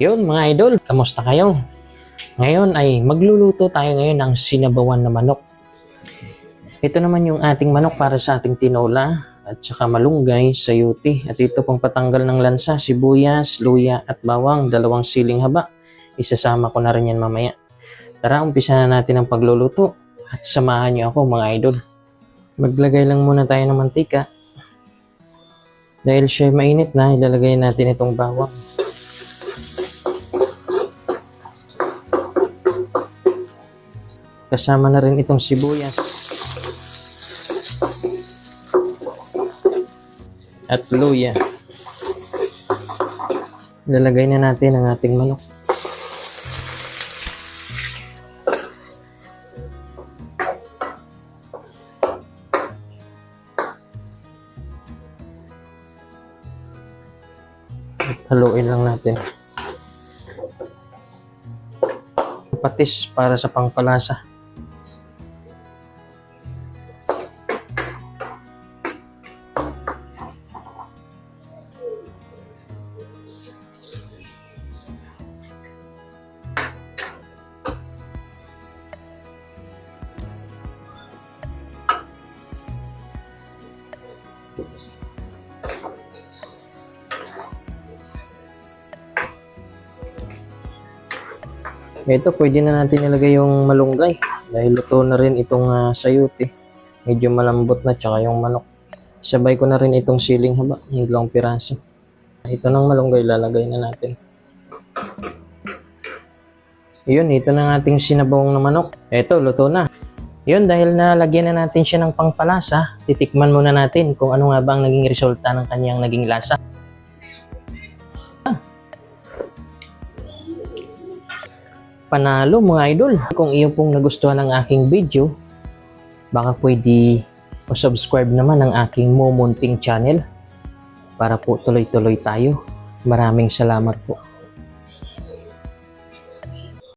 Yun mga idol, kamusta kayo? Ngayon ay magluluto tayo ngayon ng sinabawan na manok. Ito naman yung ating manok para sa ating tinola at saka malunggay, sayuti. At ito pang patanggal ng lansa, sibuyas, luya at bawang, 2 siling haba. Isasama ko na rin yan mamaya. Tara, umpisa na natin ang pagluluto at samahan niyo ako mga idol. Maglagay lang muna tayo ng mantika. Dahil siya mainit na, ilalagay natin itong bawang. Kasama na rin itong sibuyas at luya. Ilalagay na natin ang ating manok. At haluin lang natin. Patis para sa pangpalasa. Ito, pwede na natin ilagay yung malunggay dahil luto na rin itong sayuti. Medyo malambot na tsaka yung manok. Sabay ko na rin itong siling haba, ng 2 piraso. Ito ng malunggay, lalagay na natin. Yun, ito na ang ating sinabawang na manok. Ito, luto na. Yun, dahil nalagyan na natin siya ng pangpalasa, titikman muna natin kung ano nga ba ang naging resulta ng kanyang naging lasa. Panalo mga idol. Kung iyo pong nagustuhan ng aking video, baka pwede subscribe naman ng aking Momunting channel para po tuloy-tuloy tayo. Maraming salamat po.